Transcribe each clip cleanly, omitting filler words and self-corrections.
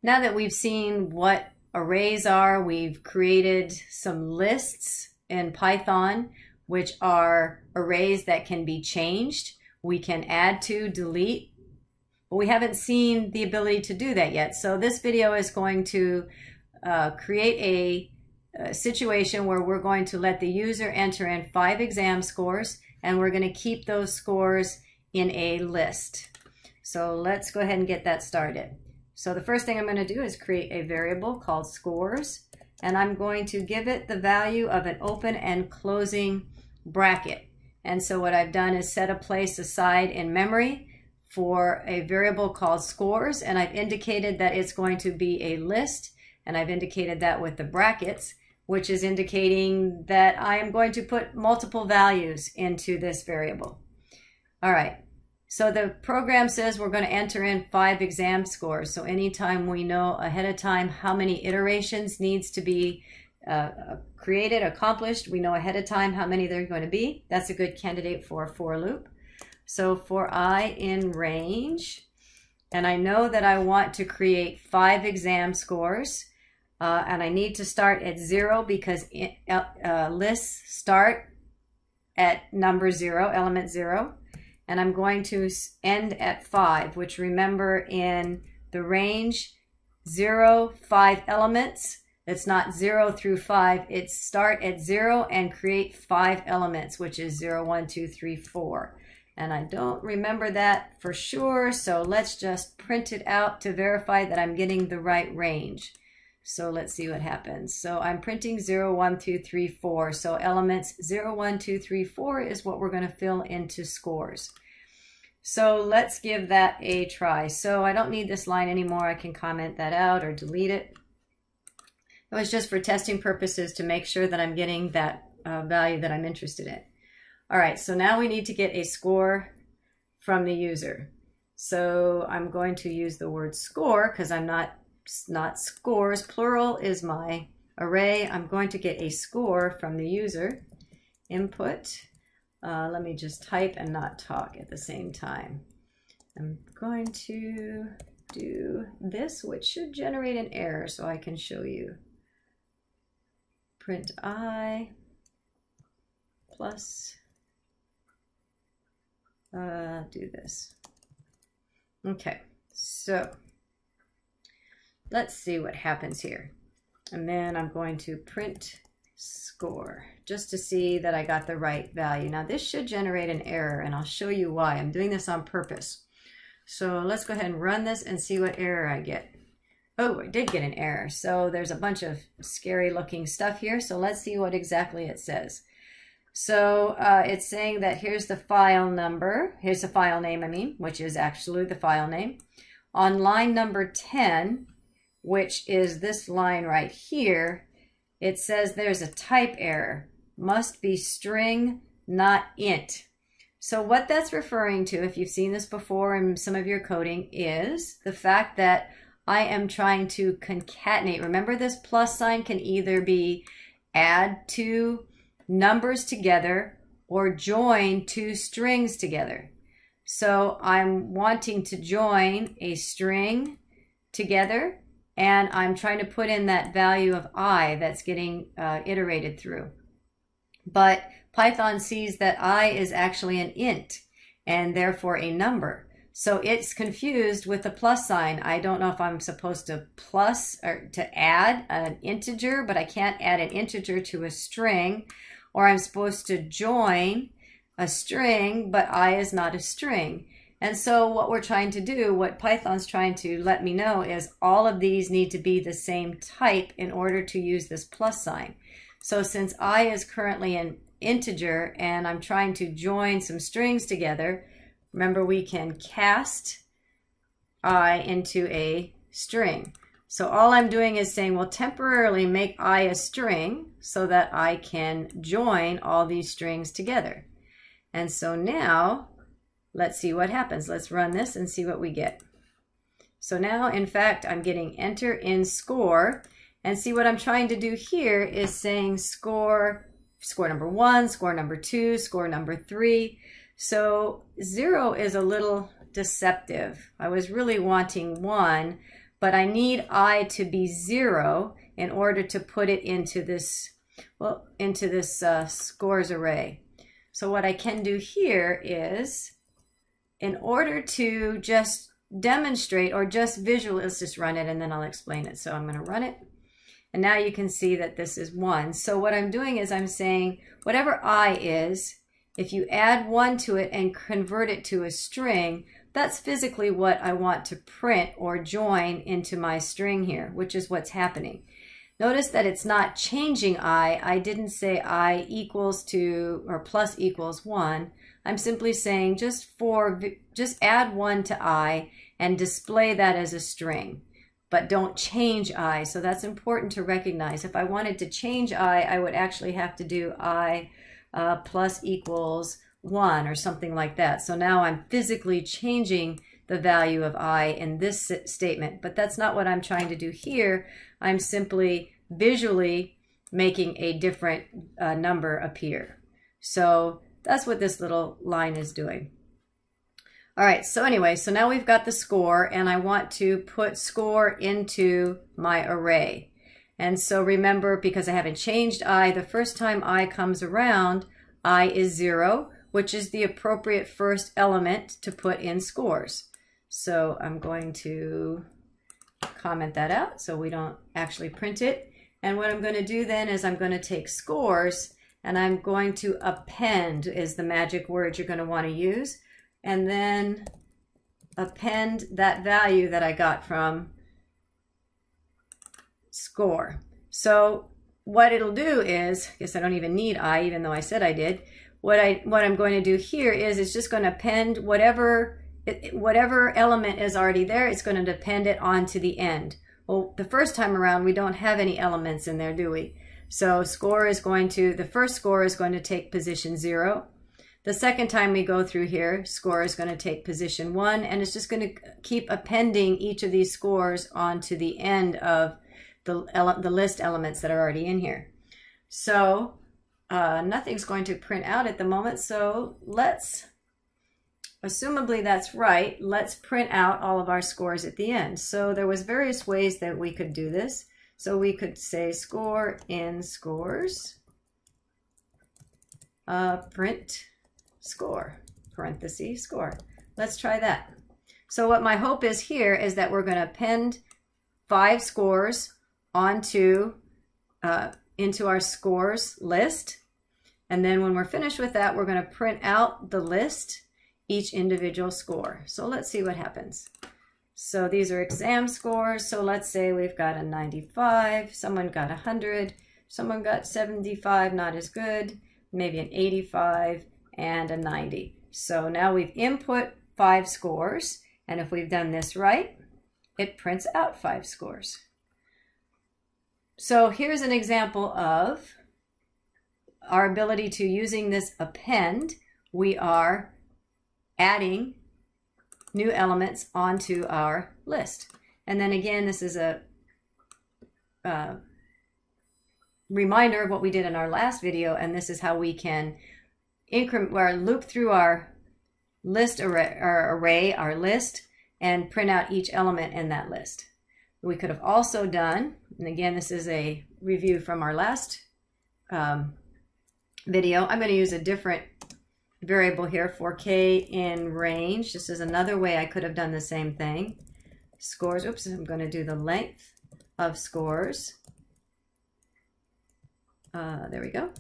Now that we've seen what arrays are, we've created some lists in Python, which are arrays that can be changed. We can add to, delete, but we haven't seen the ability to do that yet. So this video is going to create a situation where we're going to let the user enter in 5 exam scores, and we're going to keep those scores in a list. So let's go ahead and get that started. So the first thing I'm going to do is create a variable called scores, and I'm going to give it the value of an open and closing bracket. And so what I've done is set a place aside in memory for a variable called scores, and I've indicated that it's going to be a list, and I've indicated that with the brackets, which is indicating that I am going to put multiple values into this variable. All right. So the program says we're going to enter in 5 exam scores. So anytime we know ahead of time how many iterations needs to be created, accomplished, we know ahead of time how many they're going to be. That's a good candidate for a for loop. So for I in range, and I know that I want to create 5 exam scores, and I need to start at 0 because lists start at number 0, element 0. And I'm going to end at 5, which remember in the range 0, 5 elements. It's not 0 through 5. It's start at 0 and create 5 elements, which is 0, 1, 2, 3, 4. And I don't remember that for sure, so let's just print it out to verify that I'm getting the right range. So let's see what happens. So I'm printing 0, 1, 2, 3, 4. So elements 0, 1, 2, 3, 4 is what we're going to fill into scores. So let's give that a try. So I don't need this line anymore. I can comment that out or delete it. It was just for testing purposes to make sure that I'm getting that value that I'm interested in. All right, so now we need to get a score from the user. So I'm going to use the word score because I'm not scores. Plural is my array. I'm going to get a score from the user. Input. Let me just type and not talk at the same time. I'm going to do this, which should generate an error so I can show you. Print I plus, do this. Okay, so let's see what happens here. And then I'm going to print score just to see that I got the right value. Now this should generate an error, and I'll show you why. I'm doing this on purpose. So let's go ahead and run this and see what error I get. Oh, I did get an error. So there's a bunch of scary looking stuff here. So let's see what exactly it says. So it's saying that here's the file number. Here's the file name, I mean, which is actually the file name. On line number 10, which is this line right here, it says there's a type error. Must be string, not int. So what that's referring to, if you've seen this before in some of your coding, is the fact that I am trying to concatenate. Remember, this plus sign can either be add two numbers together or join two strings together. So I'm wanting to join a string together, and I'm trying to put in that value of I that's getting iterated through. But Python sees that I is actually an int and therefore a number. So it's confused with the plus sign. I don't know if I'm supposed to plus or to add an integer, but I can't add an integer to a string, or I'm supposed to join a string, but I is not a string. And so what we're trying to do, what Python's trying to let me know, is all of these need to be the same type in order to use this plus sign. So since I is currently an integer and I'm trying to join some strings together, remember we can cast I into a string. So all I'm doing is saying, well, temporarily make I a string so that I can join all these strings together. And so now, let's see what happens. Let's run this and see what we get. So now, in fact, I'm getting enter in score. And see, what I'm trying to do here is saying score number 1, score number 2, score number 3. So 0 is a little deceptive. I was really wanting 1, but I need I to be 0 in order to put it into this, well, into this scores array. So what I can do here is, in order to just demonstrate or just visually, let's just run it and then I'll explain it. So I'm going to run it. And now you can see that this is 1. So what I'm doing is I'm saying whatever I is, if you add 1 to it and convert it to a string, that's physically what I want to print or join into my string here, which is what's happening. Notice that it's not changing I. I didn't say I equals to or plus equals 1. I'm simply saying just add 1 to I and display that as a string, but don't change I. So that's important to recognize. If I wanted to change I would actually have to do I plus equals 1 or something like that. So now I'm physically changing the value of I in this statement, but that's not what I'm trying to do here. I'm simply visually making a different number appear. So that's what this little line is doing. All right, so anyway, so now we've got the score and I want to put score into my array. And so remember, because I haven't changed I, the first time I comes around, I is 0, which is the appropriate first element to put in scores. So I'm going to comment that out so we don't actually print it. And what I'm going to do then is I'm going to take scores and I'm going to append is the magic word you're going to want to use. And then append that value that I got from score. So what it'll do is, I guess I don't even need I, even though I said I did. What I'm going to do here is it's just going to append whatever element is already there. It's going to append it onto the end. Well, the first time around we don't have any elements in there, do we? So score is going to, the first score is going to take position 0. The second time we go through here, score is going to take position 1, and it's just going to keep appending each of these scores onto the end of the list elements that are already in here. So nothing's going to print out at the moment, so let's, assumably that's right, let's print out all of our scores at the end. So there was various ways that we could do this. So we could say score in scores, print score, parentheses, score. Let's try that. So what my hope is here is that we're going to append 5 scores onto into our scores list. And then when we're finished with that, we're going to print out the list, each individual score. So let's see what happens. So these are exam scores. So let's say we've got a 95, someone got 100, someone got 75, not as good, maybe an 85, and a 90. So now we've input 5 scores, and if we've done this right, it prints out 5 scores. So here's an example of our ability to, using this append, we are adding new elements onto our list. And then again, this is a reminder of what we did in our last video, and this is how we can increment or loop through our list array, our list, and print out each element in that list. We could have also done, and again, this is a review from our last video. I'm going to use a different variable here for k in range. This is another way I could have done the same thing. Scores, oops, I'm going to do the length of scores. There we go.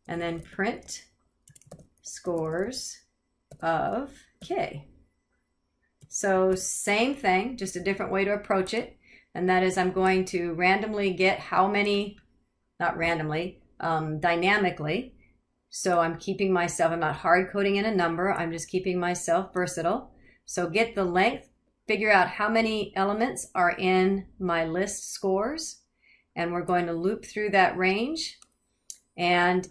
And then print scores of k. So same thing, just a different way to approach it. And that is I'm going to randomly get how many, not randomly, dynamically. So I'm keeping myself, I'm not hard coding in a number, I'm just keeping myself versatile. So get the length, figure out how many elements are in my list scores, and we're going to loop through that range. And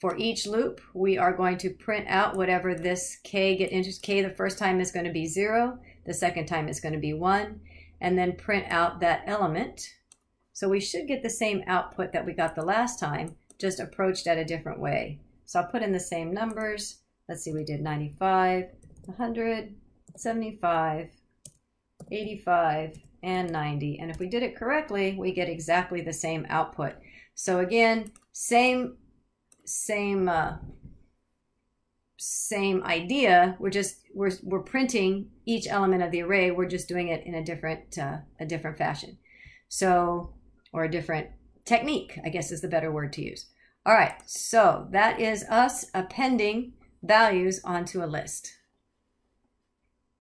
for each loop, we are going to print out whatever this k get into. K the first time is going to be 0, the second time is going to be 1, and then print out that element. So we should get the same output that we got the last time, just approached at a different way. So I'll put in the same numbers. Let's see, we did 95, 100, 75, 85, and 90. And if we did it correctly, we get exactly the same output. So again, same idea. We're printing each element of the array. We're just doing it in a different fashion. So, or a different technique, I guess is the better word to use. All right, so that is us appending values onto a list.